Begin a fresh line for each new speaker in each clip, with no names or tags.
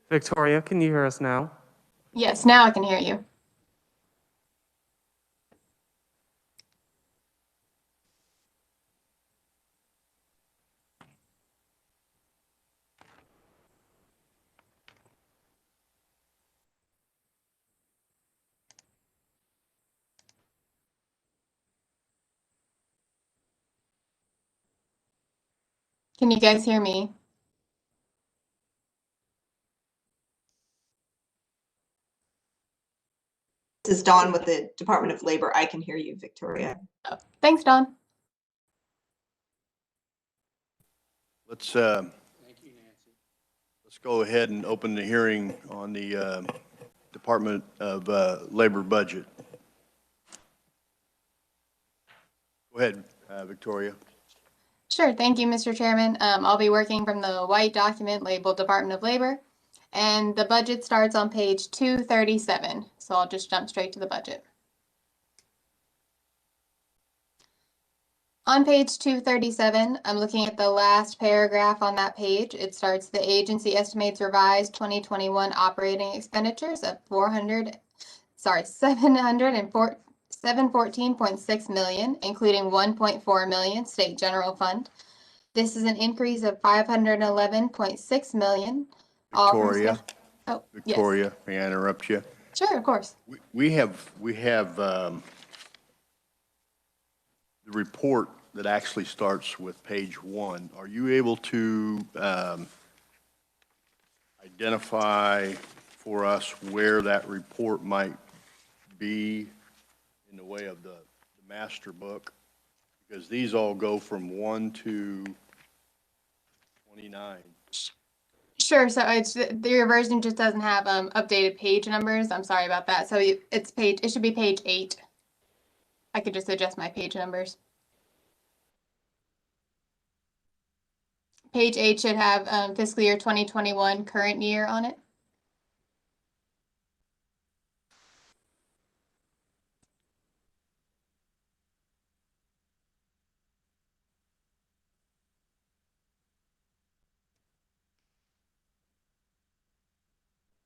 Victoria, can you hear us now?
Yes, now I can hear you. Can you guys hear me?
This is Dawn with the Department of Labor. I can hear you, Victoria.
Oh, thanks, Dawn.
Let's thank you, Nancy. Let's go ahead and open the hearing on the Department of Labor budget. Go ahead, Victoria.
Sure, thank you, Mr. Chairman. I'll be working from the white document labeled Department of Labor, and the budget starts on page 237. So I'll just jump straight to the budget. On page 237, I'm looking at the last paragraph on that page. It starts, the agency estimates revised 2021 operating expenditures of $714.6 million, including $1.4 million state general fund. This is an increase of $511.6 million.
Victoria.
Oh,
Victoria,
yes.
may I interrupt you?
Sure, of course.
We have the report that actually starts with page 1. Are you able to identify for us where that report might be in the way of the master book? Because these all go from 1 to 29.
Sure. So your version just doesn't have updated page numbers. I'm sorry about that. So it should be page 8. I could just adjust my page numbers. Page 8 should have fiscal year 2021 current year on it.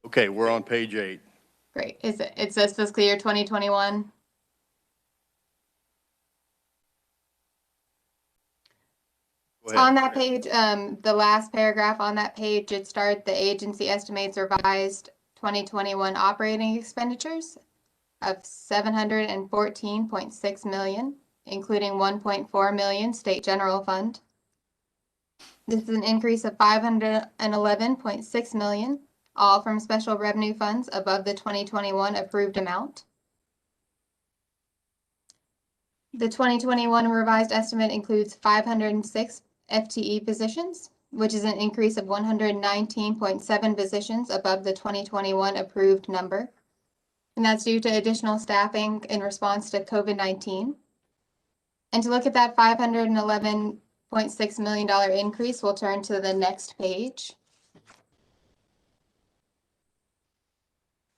Okay, we're on page 8.
Great. It says fiscal year 2021. On that page, the last paragraph on that page, it starts, the agency estimates revised 2021 operating expenditures of $714.6 million, including $1.4 million state general fund. This is an increase of $511.6 million, all from special revenue funds above the 2021 approved amount. The 2021 revised estimate includes 506 FTE positions, which is an increase of 119.7 positions above the 2021 approved number. And that's due to additional staffing in response to COVID-19. And to look at that $511.6 million increase, we'll turn to the next page.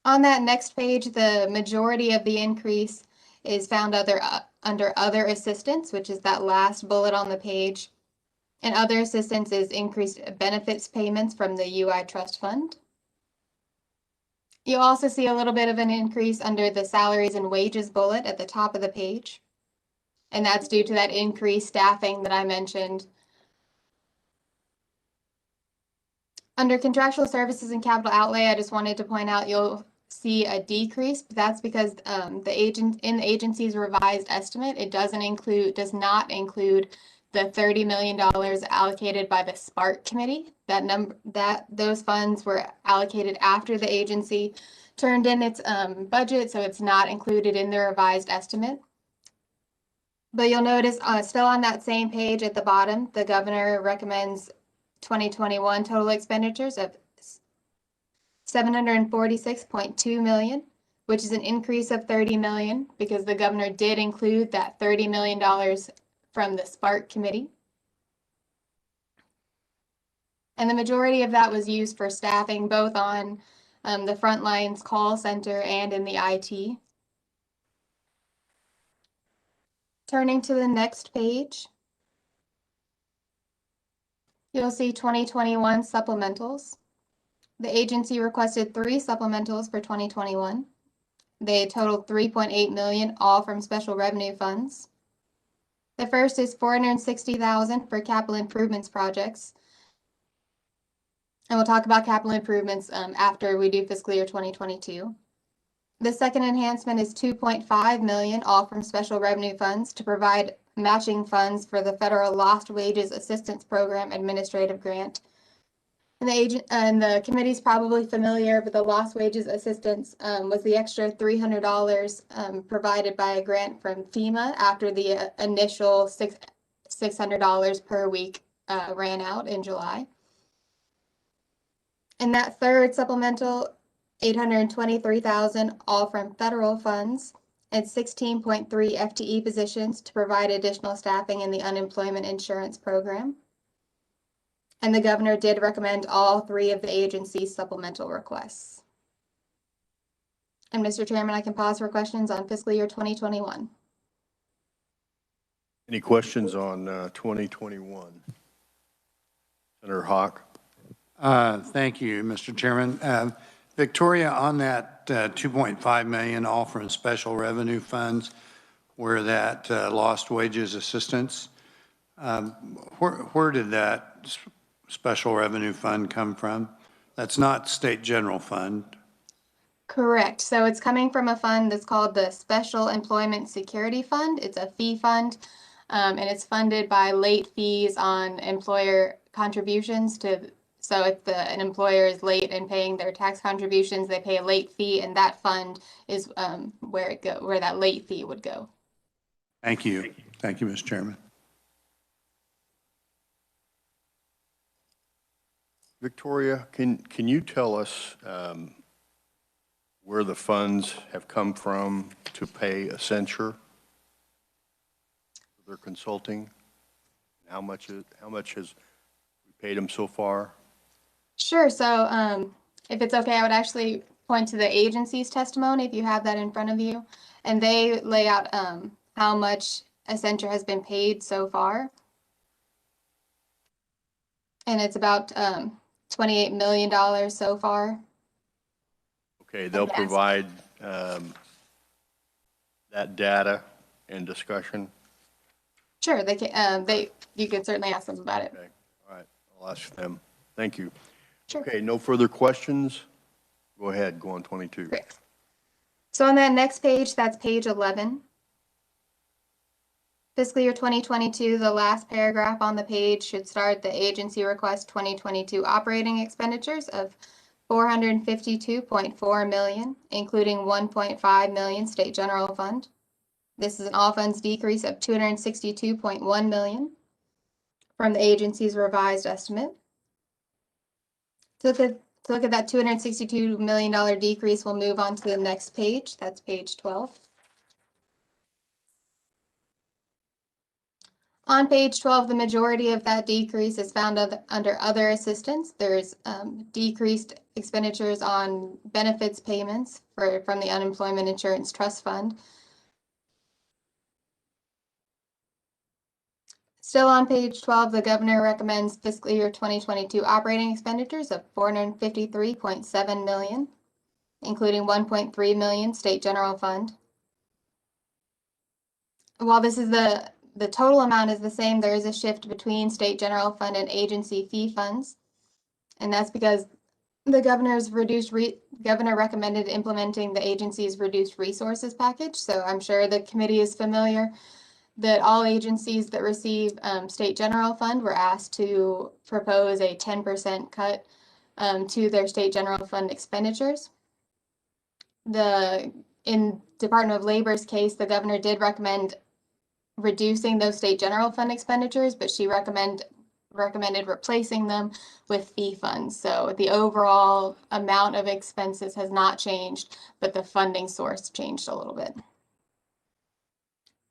On that next page, the majority of the increase is found under other assistance, which is that last bullet on the page. And other assistance is increased benefits payments from the UI Trust Fund. You'll also see a little bit of an increase under the salaries and wages bullet at the top of the page. And that's due to that increased staffing that I mentioned. Under contractual services and capital outlay, I just wanted to point out you'll see a decrease, but that's because in the agency's revised estimate, it does not include the $30 million allocated by the Spark Committee. Those funds were allocated after the agency turned in its budget, so it's not included in the revised estimate. But you'll notice still on that same page at the bottom, the governor recommends 2021 total expenditures of $746.2 million, which is an increase of $30 million because the governor did include that $30 million from the Spark Committee. And the majority of that was used for staffing, both on the front lines call center and in the IT. Turning to the next page, you'll see 2021 supplementals. The agency requested 3 supplementals for 2021. They totaled $3.8 million, all from special revenue funds. The first is $460,000 for capital improvements projects. And we'll talk about capital improvements after we do fiscal year 2022. The second enhancement is $2.5 million, all from special revenue funds, to provide matching funds for the Federal Lost Wages Assistance Program Administrative Grant. And the committee's probably familiar, but the Lost Wages Assistance was the extra $300 provided by a grant from FEMA after the initial $600 per week ran out in July. And that third supplemental, $823,000, all from federal funds, and 16.3 FTE positions to provide additional staffing in the unemployment insurance program. And the governor did recommend all 3 of the agency's supplemental requests. And Mr. Chairman, I can pause for questions on fiscal year 2021.
Any questions on 2021? Senator Hawk?
Thank you, Mr. Chairman. Victoria, on that $2.5 million, all from special revenue funds, where that lost wages assistance, where did that special revenue fund come from? That's not state general fund.
Correct. So it's coming from a fund that's called the Special Employment Security Fund. It's a fee fund, and it's funded by late fees on employer contributions to. So if an employer is late in paying their tax contributions, they pay a late fee, and that fund is where that late fee would go.
Thank you. Thank you, Mr. Chairman.
Victoria, can you tell us where the funds have come from to pay Accenture for their consulting? How much has we paid them so far?
Sure. So if it's okay, I would actually point to the agency's testimony if you have that in front of you. And they lay out how much Accenture has been paid so far. And it's about $28 million so far.
Okay, they'll provide that data and discussion?
Sure, they can. You can certainly ask them about it.
Okay, all right, I'll ask them. Thank you.
Sure.
Okay, no further questions? Go ahead, go on 22.
Great. So on that next page, that's page 11. Fiscal year 2022, the last paragraph on the page should start the agency request 2022 operating expenditures of $452.4 million, including $1.5 million state general fund. This is an all funds decrease of $262.1 million from the agency's revised estimate. To look at that $262 million decrease, we'll move on to the next page. That's page 12. On page 12, the majority of that decrease is found under other assistance. There's decreased expenditures on benefits payments from the Unemployment Insurance Trust Fund. Still on page 12, the governor recommends fiscal year 2022 operating expenditures of $453.7 million, including $1.3 million state general fund. While this is the total amount is the same, there is a shift between state general fund and agency fee funds. And that's because the governor recommended implementing the agency's reduced resources package. So I'm sure the committee is familiar that all agencies that receive state general fund were asked to propose a 10% cut to their state general fund expenditures. In Department of Labor's case, the governor did recommend reducing those state general fund expenditures, but she recommended recommended replacing them with fee funds. So the overall amount of expenses has not changed, but the funding source changed a little bit.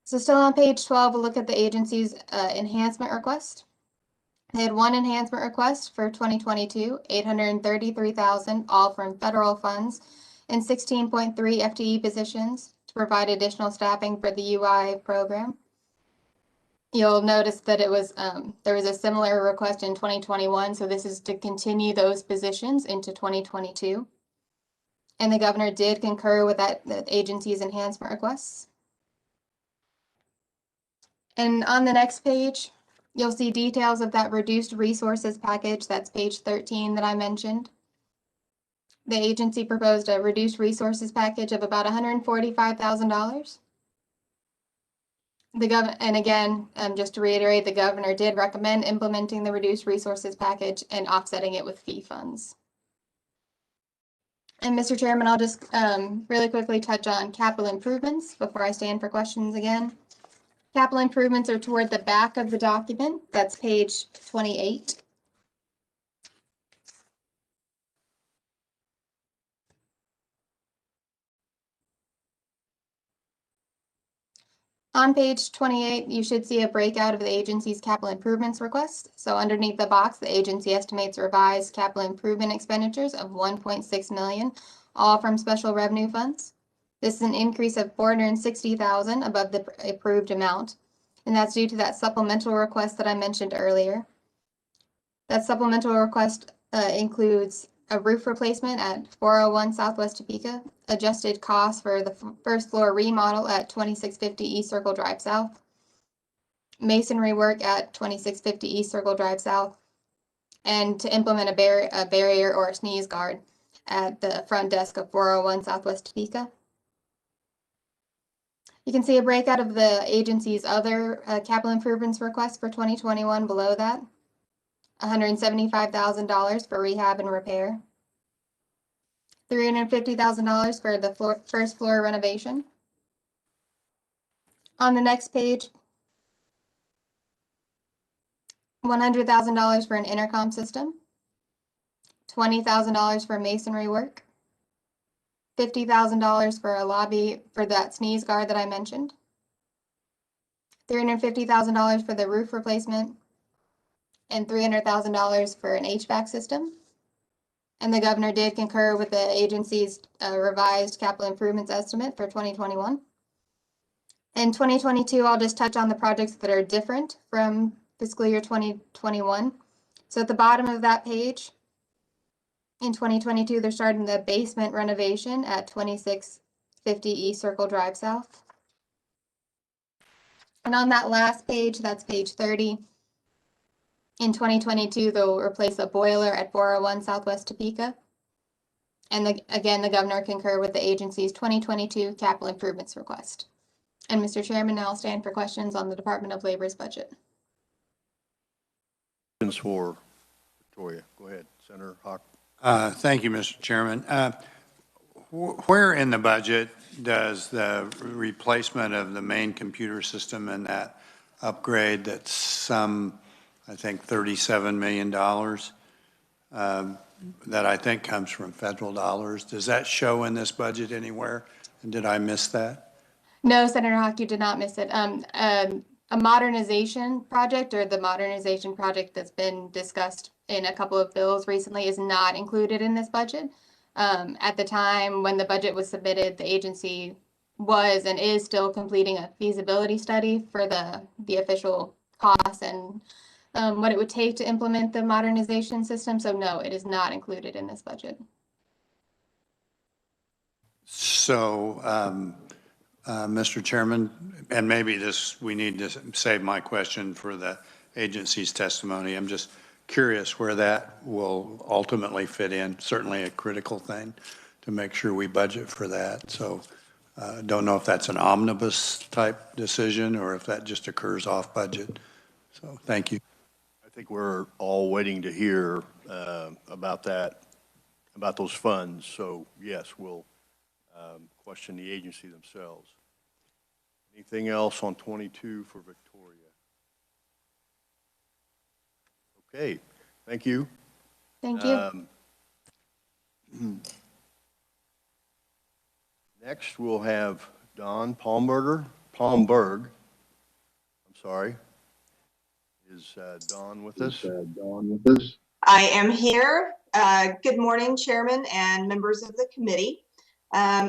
So still on page 12, we'll look at the agency's enhancement request. They had one enhancement request for 2022, $833,000, all from federal funds, and 16.3 FTE positions to provide additional staffing for the UI program. You'll notice that it was there was a similar request in 2021, so this is to continue those positions into 2022. And the governor did concur with that agency's enhancement requests. And on the next page, you'll see details of that reduced resources package. That's page 13 that I mentioned. The agency proposed a reduced resources package of about $145,000. And again, just to reiterate, the governor did recommend implementing the reduced resources package and offsetting it with fee funds. And Mr. Chairman, I'll just really quickly touch on capital improvements before I stand for questions again. Capital improvements are toward the back of the document. That's page 28. On page 28, you should see a breakout of the agency's capital improvements request. So underneath the box, the agency estimates revised capital improvement expenditures of $1.6 million, all from special revenue funds. This is an increase of $460,000 above the approved amount, and that's due to that supplemental request that I mentioned earlier. That supplemental request includes a roof replacement at 401 Southwest Topeka, adjusted costs for the first floor remodel at 2650 East Circle Drive South, masonry work at 2650 East Circle Drive South, and to implement a barrier or a sneeze guard at the front desk of 401 Southwest Topeka. You can see a breakout of the agency's other capital improvements requests for 2021 below that. $175,000 for rehab and repair, $350,000 for the first floor renovation. On the next page, $100,000 for an intercom system, $20,000 for masonry work, $50,000 for a lobby for that sneeze guard that I mentioned, $350,000 for the roof replacement, and $300,000 for an HVAC system. And the governor did concur with the agency's revised capital improvements estimate for 2021. In 2022, I'll just touch on the projects that are different from fiscal year 2021. So at the bottom of that page, in 2022, they're starting the basement renovation at 2650 East Circle Drive South. And on that last page, that's page 30, in 2022, they'll replace a boiler at 401 Southwest Topeka. And again, the governor concurred with the agency's 2022 capital improvements request. And Mr. Chairman, now I'll stand for questions on the Department of Labor's budget.
Questions for Victoria. Go ahead, Senator Hawk.
Thank you, Mr. Chairman. Where in the budget does the replacement of the main computer system and that upgrade that's some, I think, $37 million that I think comes from federal dollars, does that show in this budget anywhere? And did I miss that?
No, Senator Hawk, you did not miss it. A modernization project, or the modernization project that's been discussed in a couple of bills recently, is not included in this budget. At the time when the budget was submitted, the agency was and is still completing a feasibility study for the official costs and what it would take to implement the modernization system. So no, it is not included in this budget.
So, Mr. Chairman, and maybe we need to save my question for the agency's testimony. I'm just curious where that will ultimately fit in. Certainly a critical thing to make sure we budget for that. So don't know if that's an omnibus type decision or if that just occurs off budget. So thank you.
I think we're all waiting to hear about that, about those funds. So yes, we'll question the agency themselves. Anything else on 22 for Victoria? Okay, thank you.
Thank you.
Next, we'll have Don Palmberg. I'm sorry. Is Don with us?
I am here. Good morning, Chairman and members of the committee.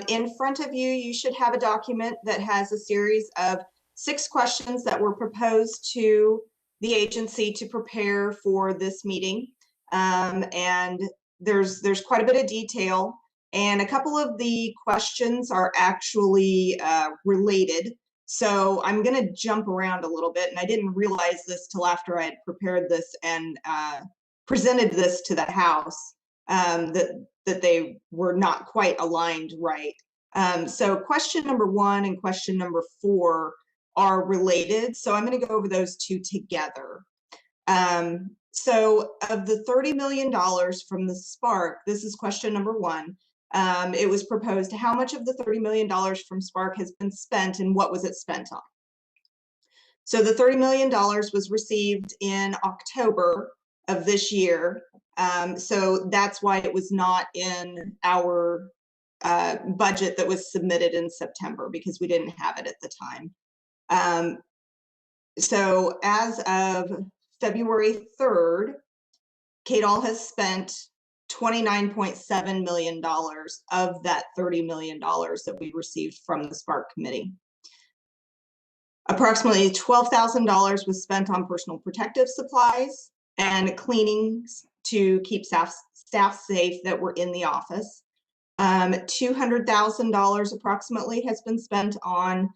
In front of you, you should have a document that has a series of 6 questions that were proposed to the agency to prepare for this meeting. And there's quite a bit of detail, and a couple of the questions are actually related. So I'm going to jump around a little bit, and I didn't realize this till after I had prepared this and presented this to the House, that they were not quite aligned right. So question number 1 and question number 4 are related. So I'm going to go over those 2 together. So of the $30 million from the Spark, this is question number 1. It was proposed how much of the $30 million from Spark has been spent and what was it spent on? So the $30 million was received in October of this year. So that's why it was not in our budget that was submitted in September, because we didn't have it at the time. So as of February 3rd, KDOL has spent $29.7 million of that $30 million that we received from the Spark Committee. Approximately $12,000 was spent on personal protective supplies and cleanings to keep staff safe that were in the office. $200,000 approximately has been spent on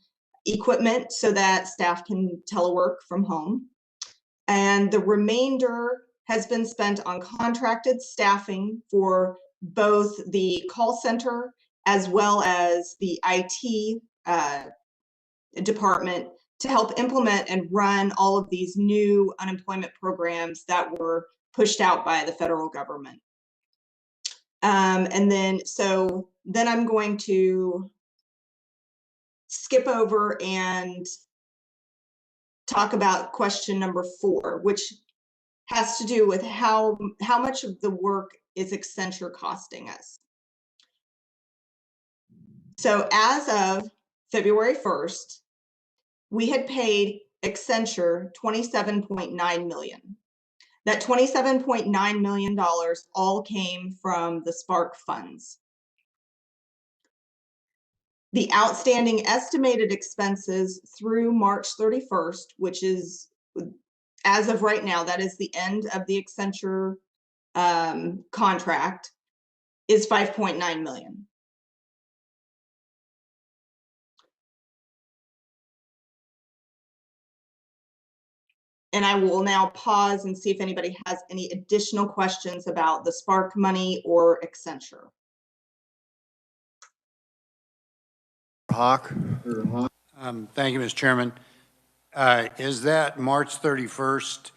equipment so that staff can telework from home. And the remainder has been spent on contracted staffing for both the call center as well as the IT department to help implement and run all of these new unemployment programs that were pushed out by the federal government. And then I'm going to skip over and talk about question number 4, which has to do with how much of the work is Accenture costing us. So as of February 1st, we had paid Accenture $27.9 million. That $27.9 million all came from the Spark funds. The outstanding estimated expenses through March 31st, which is, as of right now, that is the end of the Accenture contract, is $5.9 million. And I will now pause and see if anybody has any additional questions about the Spark money or Accenture.
Hawk?
Thank you, Mr. Chairman. Is that March 31st,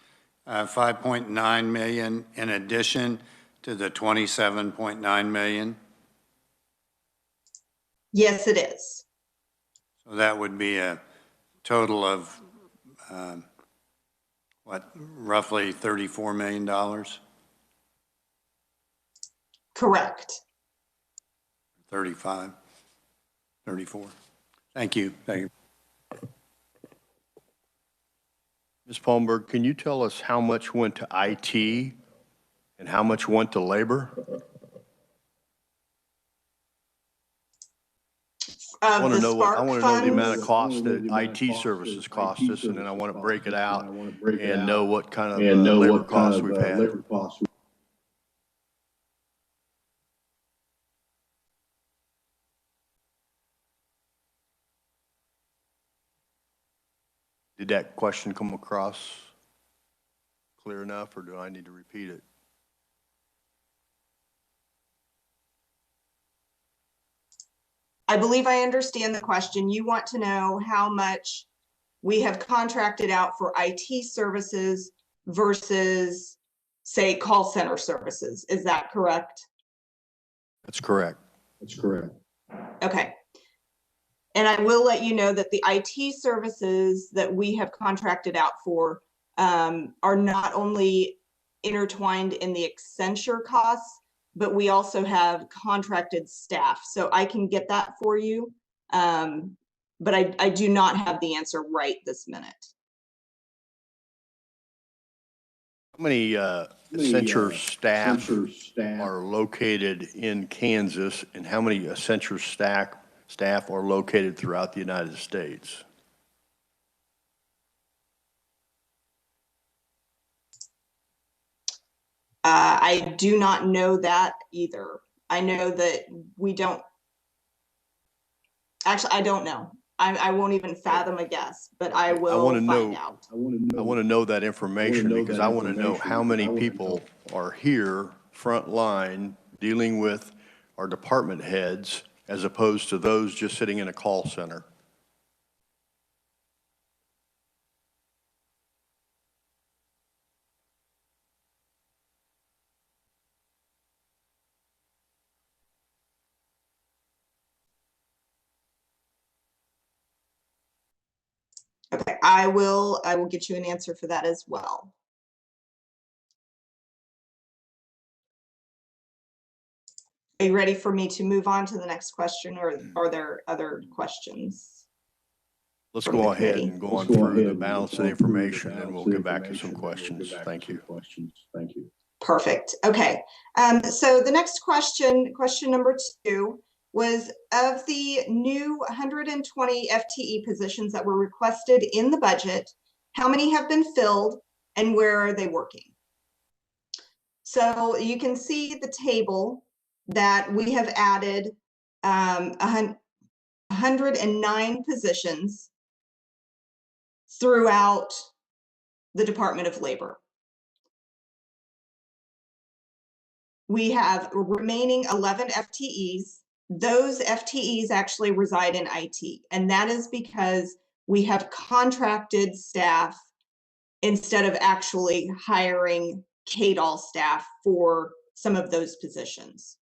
5.9 million in addition to the 27.9 million?
Yes, it is.
So that would be a total of roughly $34 million?
Correct.
35, 34. Thank you. Thank you.
Ms. Palmberg, can you tell us how much went to IT and how much went to labor? I want to know the amount of cost that IT services cost us, and then I want to break it out and know what kind of labor costs we've had. Did that question come across clear enough, or do I need to repeat it?
I believe I understand the question. You want to know how much we have contracted out for IT services versus, say, call center services. Is that correct?
That's correct.
Okay. And I will let you know that the IT services that we have contracted out for are not only intertwined in the Accenture costs, but we also have contracted staff. So I can get that for you. But I do not have the answer right this minute.
How many Accenture staff are located in Kansas, and how many Accenture staff are located throughout the United States?
I do not know that either. I know that we don't. Actually, I don't know. I won't even fathom a guess, but I will find out.
I want to know that information because I want to know how many people are here front line dealing with our department heads as opposed to those just sitting in a call center.
Okay, I will get you an answer for that as well. Are you ready for me to move on to the next question, or are there other questions?
Let's go ahead and go on through the balance of the information, and we'll get back to some questions. Thank you.
Perfect. Okay. So the next question number 2, was of the new 120 FTE positions that were requested in the budget, how many have been filled and where are they working? So you can see the table that we have added 109 positions throughout the Department of Labor. We have remaining 11 FTEs. Those FTEs actually reside in IT, and that is because we have contracted staff instead of actually hiring KDOL staff for some of those positions.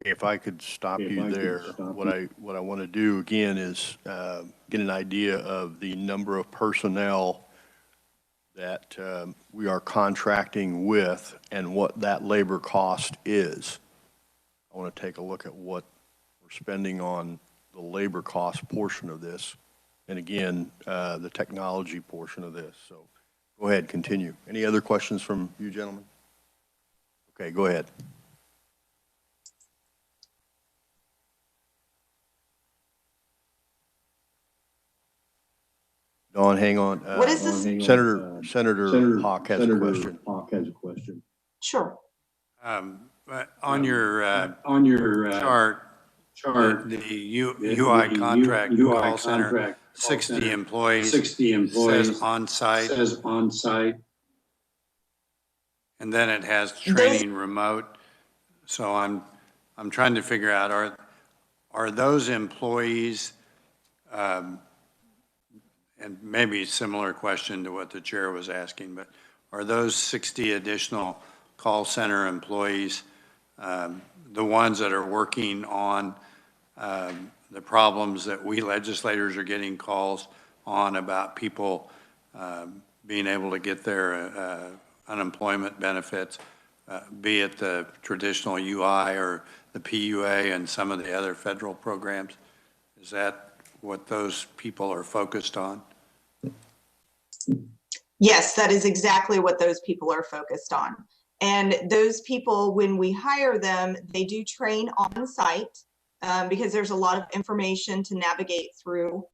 If I could stop you there, what I want to do again is get an idea of the number of personnel that we are contracting with and what that labor cost is. I want to take a look at what we're spending on the labor cost portion of this, and again, the technology portion of this. So go ahead, continue. Any other questions from you gentlemen? Okay, go ahead. Dawn, hang on.
What is this?
Senator Hawk has a question.
Sure.
On your chart, the UI contract call center, 60 employees, says on-site, and then it has training remote. So I'm trying to figure out, are those employees, and maybe a similar question to what the chair was asking, but are those 60 additional call center employees the ones that are working on the problems that we legislators are getting calls on about people being able to get their unemployment benefits, be it the traditional UI or the PUA and some of the other federal programs? Is that what those people are focused on?
Yes, that is exactly what those people are focused on. And those people, when we hire them, they do train on site because there's a lot of information to navigate through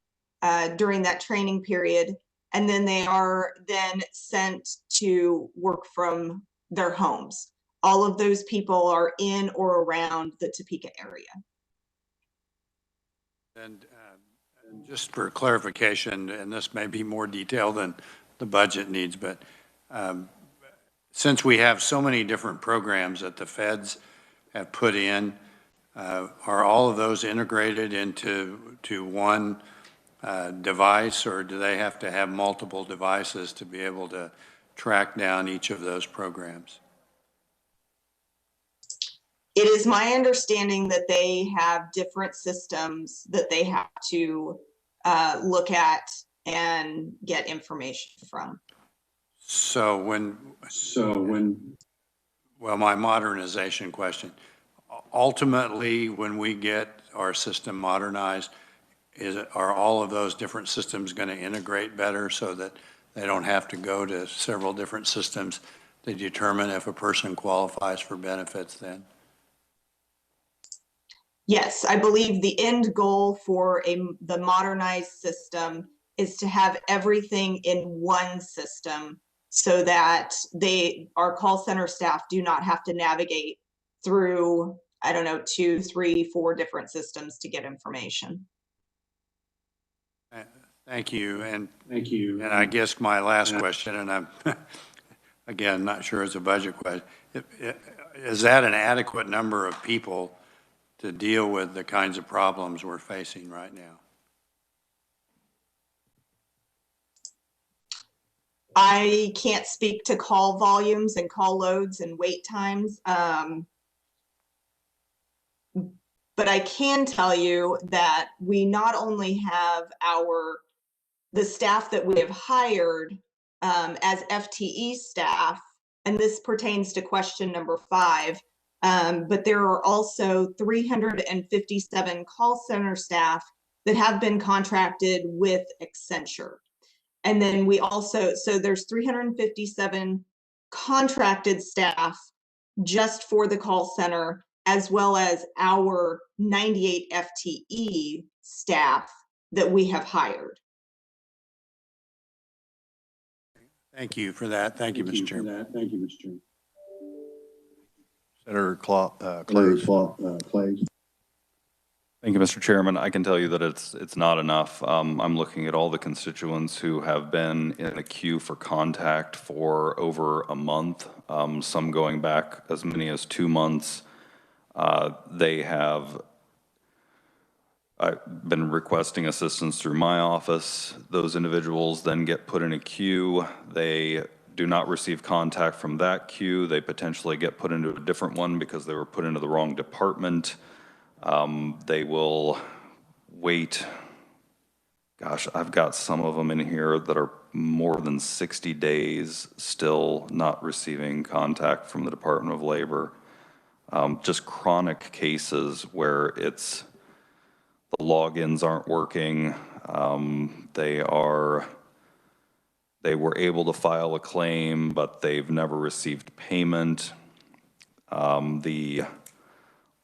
during that training period. And then they are then sent to work from their homes. All of those people are in or around the Topeka area.
And just for clarification, and this may be more detailed than the budget needs, but since we have so many different programs that the feds have put in, are all of those integrated into one device, or do they have to have multiple devices to be able to track down each of those programs?
It is my understanding that they have different systems that they have to look at and get information from.
So well, my modernization question, ultimately, when we get our system modernized, are all of those different systems going to integrate better so that they don't have to go to several different systems to determine if a person qualifies for benefits then?
Yes, I believe the end goal for the modernized system is to have everything in one system so that our call center staff do not have to navigate through, I don't know, 2, 3, 4 different systems to get information.
Thank you. And I guess my last question, and I'm, again, not sure it's a budget question. Is that an adequate number of people to deal with the kinds of problems we're facing right now?
I can't speak to call volumes and call loads and wait times. But I can tell you that we not only have the staff that we have hired as FTE staff, and this pertains to question number 5, but there are also 357 call center staff that have been contracted with Accenture. And then we also, so there's 357 contracted staff just for the call center, as well as our 98 FTE staff that we have hired.
Thank you for that. Thank you, Mr. Chairman.
Senator Clay.
Thank you, Mr. Chairman. I can tell you that it's not enough. I'm looking at all the constituents who have been in a queue for contact for over a month, some going back as many as 2 months. I've been requesting assistance through my office. Those individuals then get put in a queue. They do not receive contact from that queue. They potentially get put into a different one because they were put into the wrong department. They will wait. Gosh, I've got some of them in here that are more than 60 days still not receiving contact from the Department of Labor. Just chronic cases where the logins aren't working. They were able to file a claim, but they've never received payment. The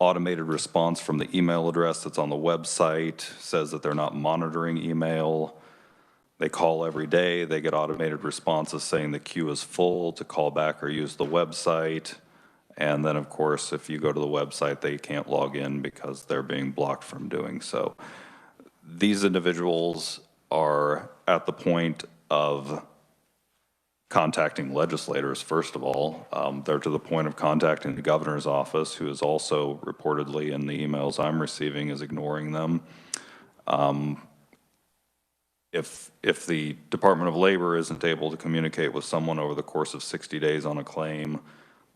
automated response from the email address that's on the website says that they're not monitoring email. They call every day. They get automated responses saying the queue is full to call back or use the website. And then, of course, if you go to the website, they can't log in because they're being blocked from doing so. These individuals are at the point of contacting legislators, first of all. They're to the point of contacting the governor's office, who is also reportedly, in the emails I'm receiving, is ignoring them. If the Department of Labor isn't able to communicate with someone over the course of 60 days on a claim,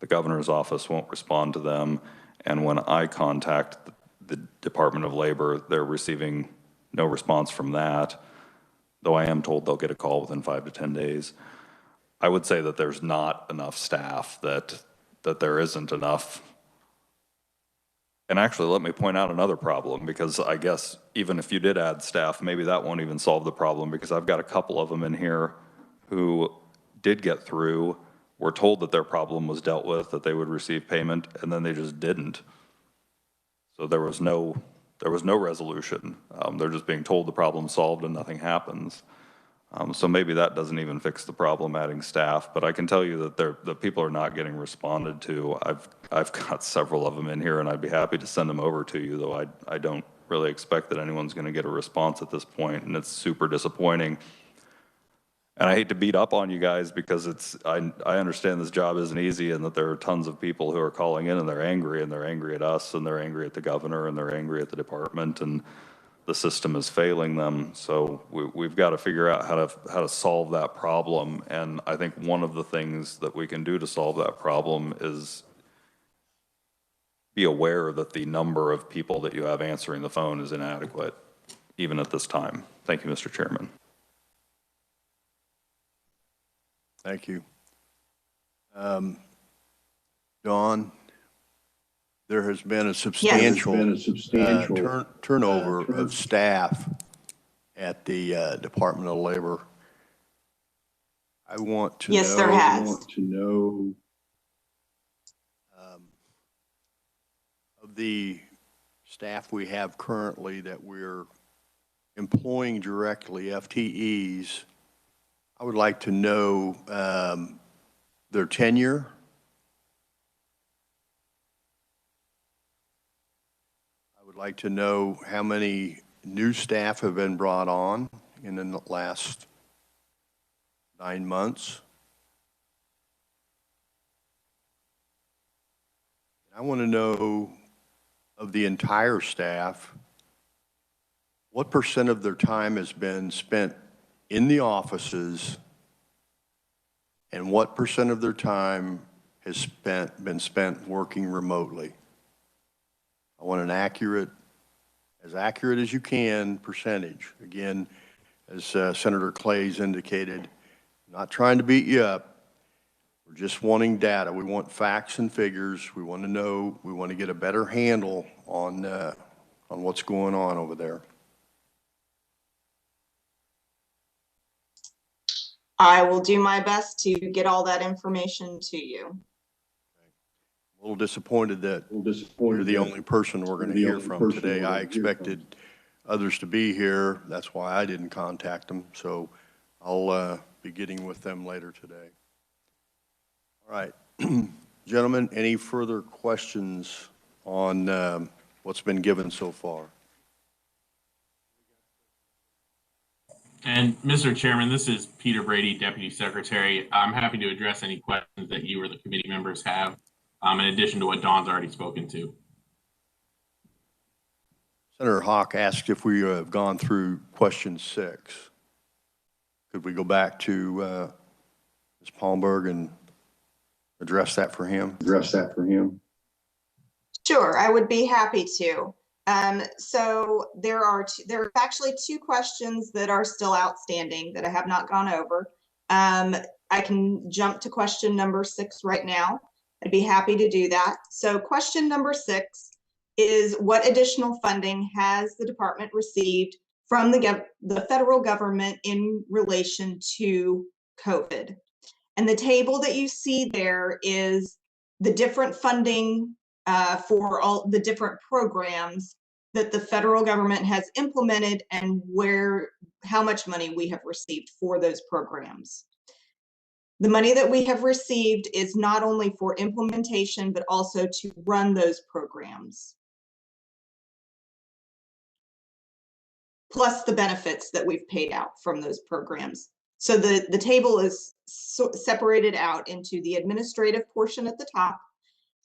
the governor's office won't respond to them. And when I contact the Department of Labor, they're receiving no response from that, though I am told they'll get a call within 5 to 10 days. I would say that there's not enough staff, that there isn't enough. And actually, let me point out another problem, because I guess even if you did add staff, maybe that won't even solve the problem, because I've got a couple of them in here who did get through, were told that their problem was dealt with, that they would receive payment, and then they just didn't. So there was no resolution. They're just being told the problem's solved and nothing happens. So maybe that doesn't even fix the problem, adding staff. But I can tell you that the people are not getting responded to. I've got several of them in here, and I'd be happy to send them over to you, though I don't really expect that anyone's going to get a response at this point, and it's super disappointing. And I hate to beat up on you guys, because I understand this job isn't easy, and that there are tons of people who are calling in and they're angry at us, and they're angry at the governor, and they're angry at the department, and the system is failing them. So we've got to figure out how to solve that problem. And I think one of the things that we can do to solve that problem is be aware that the number of people that you have answering the phone is inadequate, even at this time. Thank you, Mr. Chairman.
Thank you. Dawn, there has been a substantial, turnover of staff at the Department of Labor. I want to know.
Yes, there has.
Of the staff we have currently that we're employing directly, FTEs, I would like to know their tenure. I would like to know how many new staff have been brought on in the last 9 months. I want to know of the entire staff, what % of their time has been spent in the offices and what % of their time has been spent working remotely. I want an accurate, as accurate as you can, percentage. Again, as Senator Clays indicated, not trying to beat you up. We're just wanting data. We want facts and figures. We want to know, we want to get a better handle on what's going on over there.
I will do my best to get all that information to you.
A little disappointed that you're the only person we're going to hear from today. I expected others to be here. That's why I didn't contact them. So I'll be getting with them later today. All right. Gentlemen, any further questions on what's been given so far?
And Mr. Chairman, this is Peter Brady, Deputy Secretary. I'm happy to address any questions that you or the committee members have, in addition to what Dawn's already spoken to.
Senator Hawk asked if we have gone through question 6. Could we go back to Ms. Palmberg and address that for him?
Sure, I would be happy to. So there are actually 2 questions that are still outstanding that I have not gone over. I can jump to question number 6 right now. I'd be happy to do that. So question number 6 is, what additional funding has the department received from the federal government in relation to COVID? And the table that you see there is the different funding for all the different programs that the federal government has implemented and how much money we have received for those programs. The money that we have received is not only for implementation, but also to run those programs, plus the benefits that we've paid out from those programs. So the table is separated out into the administrative portion at the top,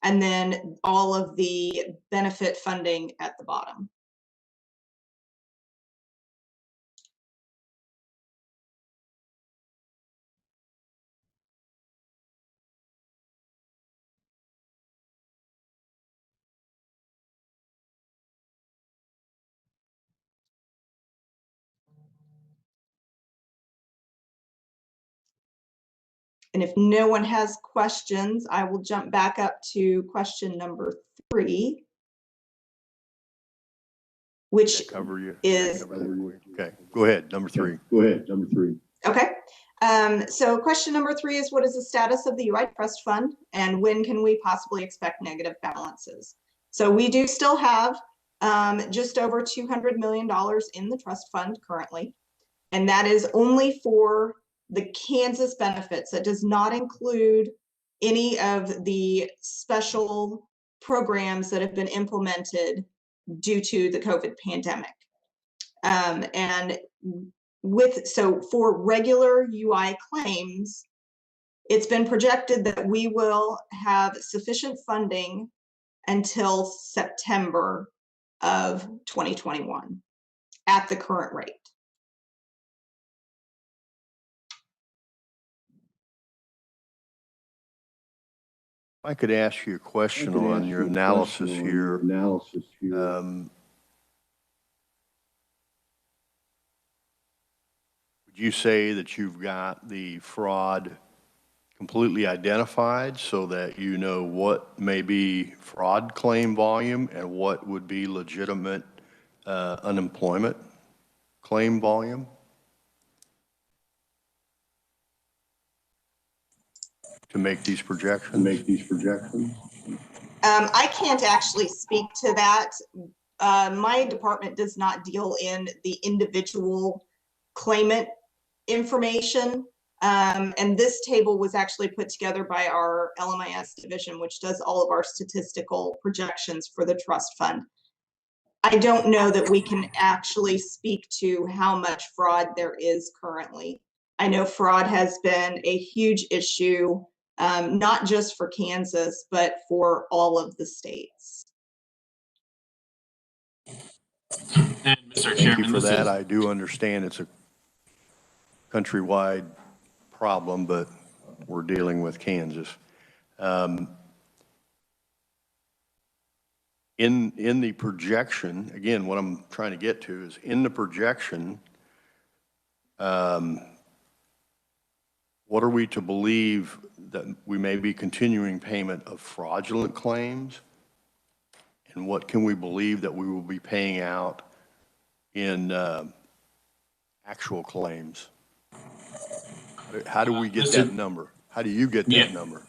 and then all of the benefit funding at the bottom. And if no one has questions, I will jump back up to question number 3, which is
okay. Go ahead, number 3.
okay. So question number 3 is, what is the status of the UI Trust Fund, and when can we possibly expect negative balances? So we do still have just over $200 million in the trust fund currently, and that is only for the Kansas benefits. That does not include any of the special programs that have been implemented due to the COVID pandemic. And so for regular UI claims, it's been projected that we will have sufficient funding until September of 2021 at the current rate.
If I could ask you a question on your analysis here. Would you say that you've got the fraud completely identified so that you know what may be fraud claim volume and what would be legitimate unemployment claim volume? To make these projections?
I can't actually speak to that. My department does not deal in the individual claimant information. And this table was actually put together by our LMIS division, which does all of our statistical projections for the trust fund. I don't know that we can actually speak to how much fraud there is currently. I know fraud has been a huge issue, not just for Kansas, but for all of the states.
And Mr.
Thank
Chairman,
you for
this
that.
is
I do understand it's a countrywide problem, but we're dealing with Kansas. In the projection, again, what I'm trying to get to is in the projection, what are we to believe that we may be continuing payment of fraudulent claims? And what can we believe that we will be paying out in actual claims? How do we get that number? How do you get that number?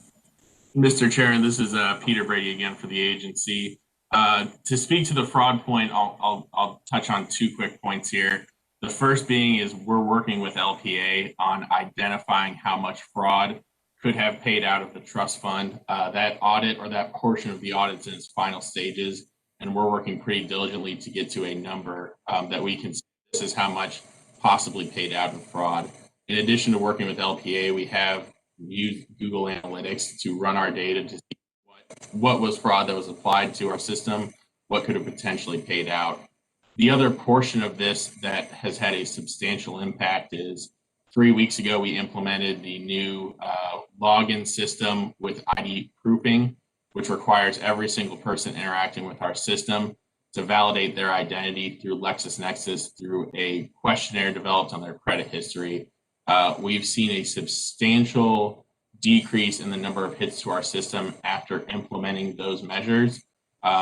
Mr. Chairman, this is Peter Brady again for the agency. To speak to the fraud point, I'll touch on two quick points here. The first being is we're working with LPA on identifying how much fraud could have paid out of the trust fund. That audit or that portion of the audit is in its final stages, and we're working pretty diligently to get to a number that we can say this is how much possibly paid out in fraud. In addition to working with LPA, we have used Google Analytics to run our data to see what was fraud that was applied to our system, what could have potentially paid out. The other portion of this that has had a substantial impact is 3 weeks ago, we implemented the new login system with ID proofing, which requires every single person interacting with our system to validate their identity through LexisNexis through a questionnaire developed on their credit history. We've seen a substantial decrease in the number of hits to our system after implementing those measures.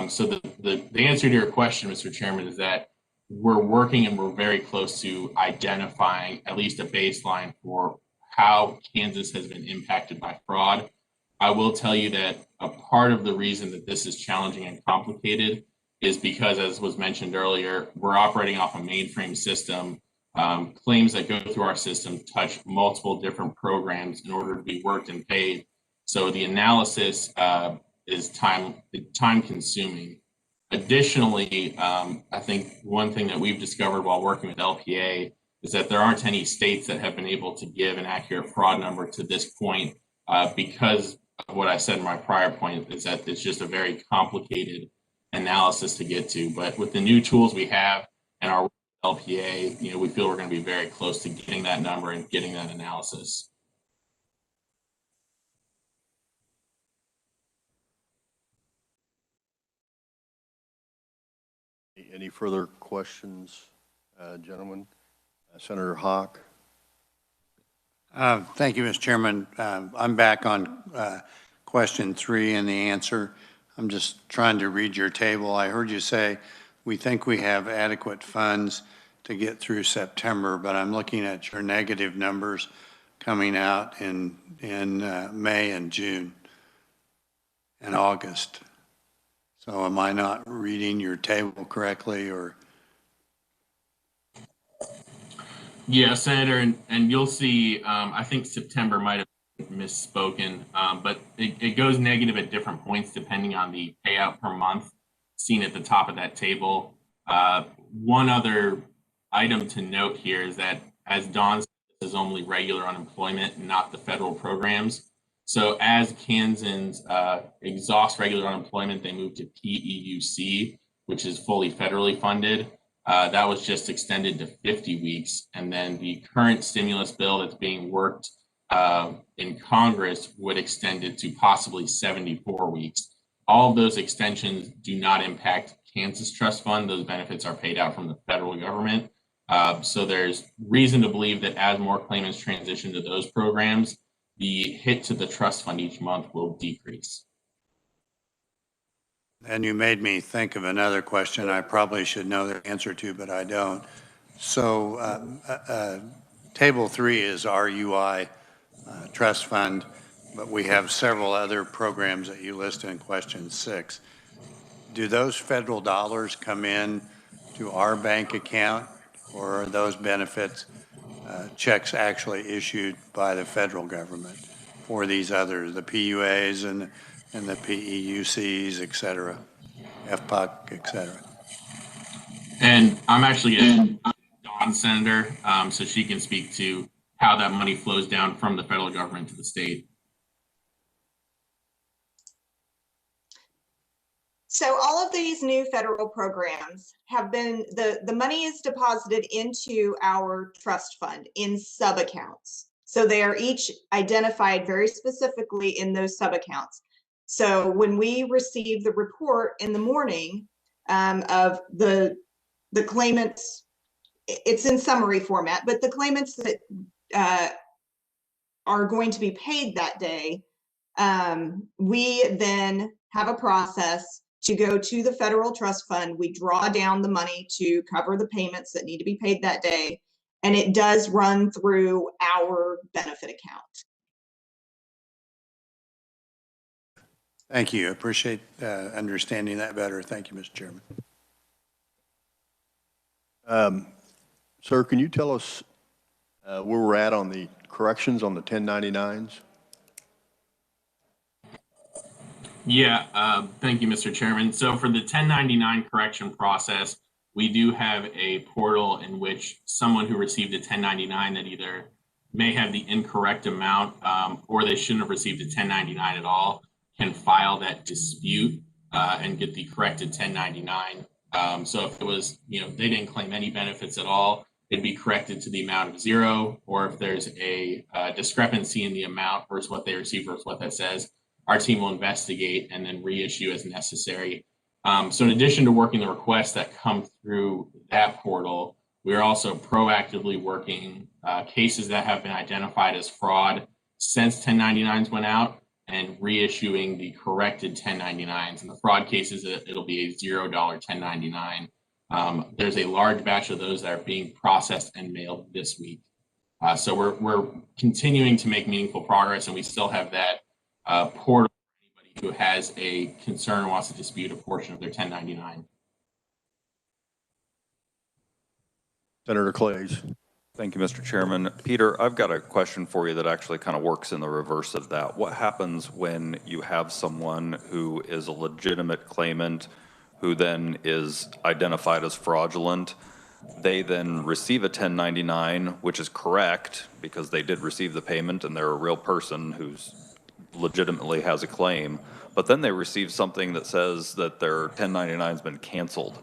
So the answer to your question, Mr. Chairman, is that we're working and we're very close to identifying at least a baseline for how Kansas has been impacted by fraud. I will tell you that a part of the reason that this is challenging and complicated is because, as was mentioned earlier, we're operating off a mainframe system. Claims that go through our system touch multiple different programs in order to be worked and paid. So the analysis is time consuming. Additionally, I think one thing that we've discovered while working with LPA is that there aren't any states that have been able to give an accurate fraud number to this point because of what I said in my prior point is that it's just a very complicated analysis to get to. But with the new tools we have and our LPA, we feel we're going to be very close to getting that number and getting that analysis.
Any further questions, gentlemen? Senator Hawk?
Thank you, Mr. Chairman. I'm back on question 3 and the answer. I'm just trying to read your table. I heard you say we think we have adequate funds to get through September, but I'm looking at your negative numbers coming out in May and June and August. So am I not reading your table correctly, or?
Yeah, Senator, and you'll see, I think September might have misspoken, but it goes negative at different points depending on the payout per month seen at the top of that table. One other item to note here is that, as Don said, this is only regular unemployment, not the federal programs. So as Kansans exhaust regular unemployment, they move to PEUC, which is fully federally funded. That was just extended to 50 weeks. And then the current stimulus bill that's being worked in Congress would extend it to possibly 74 weeks. All of those extensions do not impact Kansas Trust Fund. Those benefits are paid out from the federal government. So there's reason to believe that as more claimants transition to those programs, the hit to the trust fund each month will decrease.
And you made me think of another question I probably should know the answer to, but I don't. So Table 3 is RUI Trust Fund, but we have several other programs that you list in question 6. Do those federal dollars come in to our bank account, or are those benefits checks actually issued by the federal government for these others, the PUAs and the PEUCs, et cetera, FPUC, et cetera?
And I'm actually going to Dawn, Senator, so she can speak to how that money flows down from the federal government to the state.
So all of these new federal programs have been, the money is deposited into our trust fund in sub-accounts. So they are each identified very specifically in those sub-accounts. So when we receive the report in the morning of the claimants, it's in summary format, but the claimants that are going to be paid that day, we then have a process to go to the federal trust fund. We draw down the money to cover the payments that need to be paid that day, and it does run through our benefit account.
Thank you. I appreciate understanding that better. Thank you, Mr. Chairman.
Sir, can you tell us where we're at on the corrections on the 1099s?
Yeah, thank you, Mr. Chairman. So for the 1099 correction process, we do have a portal in which someone who received a 1099 that either may have the incorrect amount or they shouldn't have received a 1099 at all can file that dispute and get the corrected 1099. So if it was, they didn't claim any benefits at all, it'd be corrected to the amount of 0, or if there's a discrepancy in the amount versus what they received versus what that says, our team will investigate and then reissue as necessary. So in addition to working the requests that come through that portal, we're also proactively working cases that have been identified as fraud since 1099s went out and reissuing the corrected 1099s. In the fraud cases, it'll be a $0 1099. There's a large batch of those that are being processed and mailed this week. So we're continuing to make meaningful progress, and we still have that portal for anybody who has a concern or wants to dispute a portion of their 1099.
Senator Clays.
Thank you, Mr. Chairman. Peter, I've got a question for you that actually kind of works in the reverse of that. What happens when you have someone who is a legitimate claimant who then is identified as fraudulent? They then receive a 1099, which is correct because they did receive the payment and they're a real person who's legitimately has a claim, but then they receive something that says that their 1099 has been canceled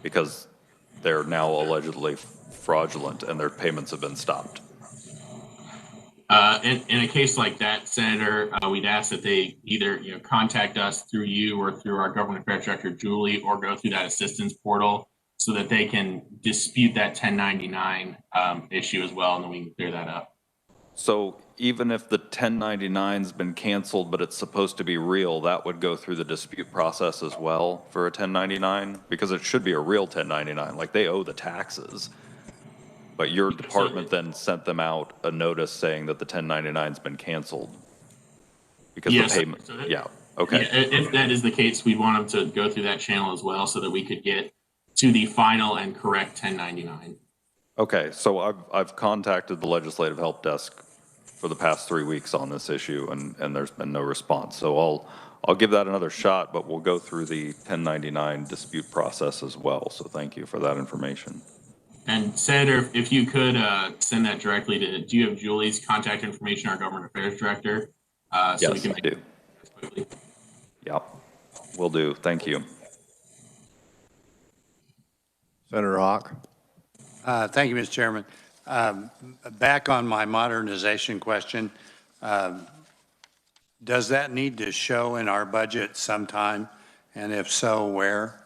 because they're now allegedly fraudulent and their payments have been stopped.
In a case like that, Senator, we'd ask that they either contact us through you or through our Government Affairs Director, Julie, or go through that assistance portal so that they can dispute that 1099 issue as well, and then we can clear that up.
So even if the 1099's been canceled, but it's supposed to be real, that would go through the dispute process as well for a 1099? Because it should be a real 1099, like they owe the taxes. But your department then sent them out a notice saying that the 1099's been canceled. Because
yes,
the payment,
so
yeah, okay.
Yeah, if that is the case, we want them to go through that channel as well so that we could get to the final and correct 1099.
Okay, so I've contacted the Legislative Help Desk for the past 3 weeks on this issue, and there's been no response. So I'll give that another shot, but we'll go through the 1099 dispute process as well. So thank you for that information.
And Senator, if you could send that directly to, do you have Julie's contact information, our Government Affairs Director? So
Yes,
we can
I do.
quickly.
Yeah, will do. Thank you.
Senator Hawk.
Thank you, Mr. Chairman. Back on my modernization question, does that need to show in our budget sometime? And if so, where?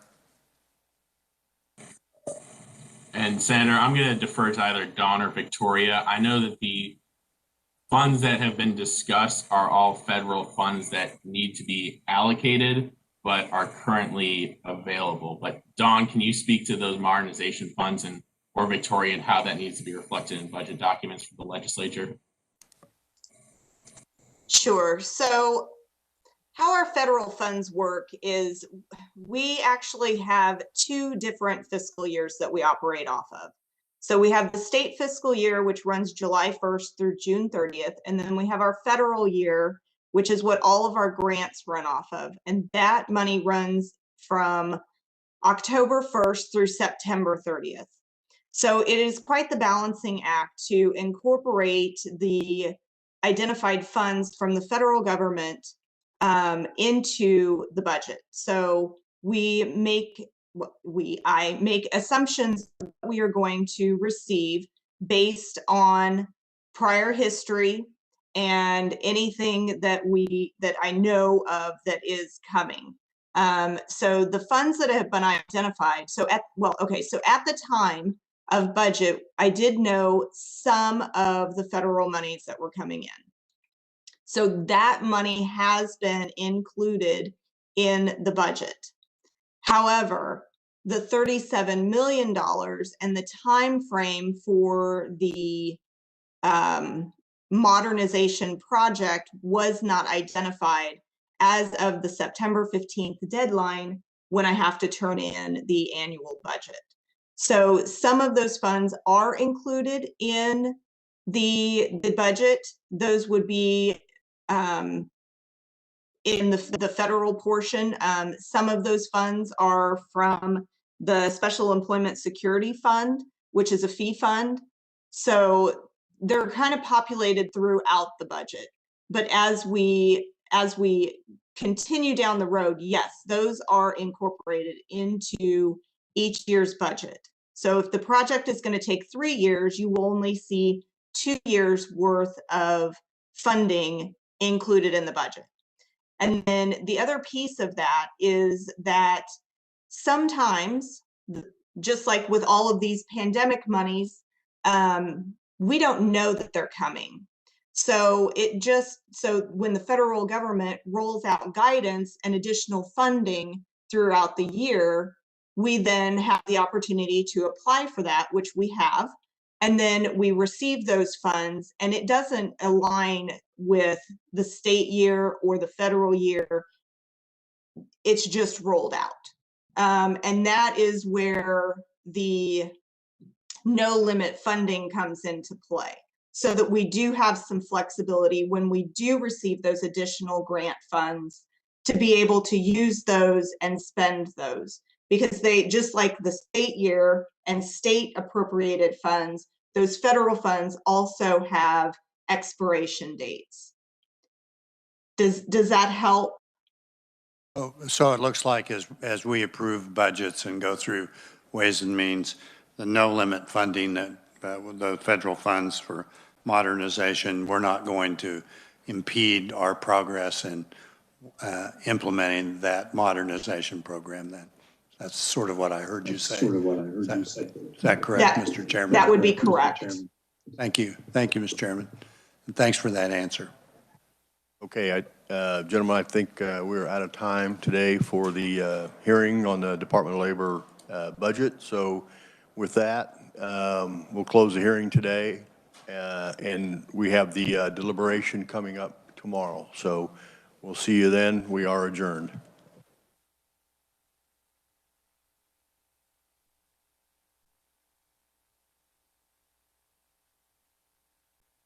And Senator, I'm going to defer to either Dawn or Victoria. I know that the funds that have been discussed are all federal funds that need to be allocated, but are currently available. But Dawn, can you speak to those modernization funds and or Victoria and how that needs to be reflected in budget documents for the legislature?
Sure. So how our federal funds work is we actually have two different fiscal years that we operate off of. So we have the state fiscal year, which runs July 1st through June 30th. And then we have our federal year, which is what all of our grants run off of. And that money runs from October 1st through September 30th. So it is quite the balancing act to incorporate the identified funds from the federal government into the budget. So I make assumptions that we are going to receive based on prior history and anything that I know of that is coming. So the funds that have been identified. So at the time of budget, I did know some of the federal monies that were coming in. So that money has been included in the budget. However, the $37 million and the time frame for the modernization project was not identified as of the September 15th deadline when I have to turn in the annual budget. So some of those funds are included in the budget. Those would be in the federal portion. Some of those funds are from the Special Employment Security Fund, which is a fee fund. So they're kind of populated throughout the budget. But as we continue down the road, yes, those are incorporated into each year's budget. So if the project is going to take 3 years, you will only see 2 years worth of funding included in the budget. And then the other piece of that is that sometimes, just like with all of these pandemic monies, we don't know that they're coming. So when the federal government rolls out guidance and additional funding throughout the year, we then have the opportunity to apply for that, which we have. And then we receive those funds, and it doesn't align with the state year or the federal year. It's just rolled out. And that is where the no limit funding comes into play, so that we do have some flexibility when we do receive those additional grant funds to be able to use those and spend those. Because they, just like the state year and state appropriated funds, those federal funds also have expiration dates. Does that help?
Oh, so it looks like as we approve budgets and go through Ways and Means, the no limit funding that the federal funds for modernization, we're not going to impede our progress in implementing that modernization program then. That's sort of what I heard you say. Is that correct, Mr. Chairman?
That would be correct.
Thank you. Thank you, Mr. Chairman. And thanks for that answer.
Okay, gentlemen, I think we're out of time today for the hearing on the Department of Labor budget. So with that, we'll close the hearing today, and we have the deliberation coming up tomorrow. So we'll see you then. We are adjourned.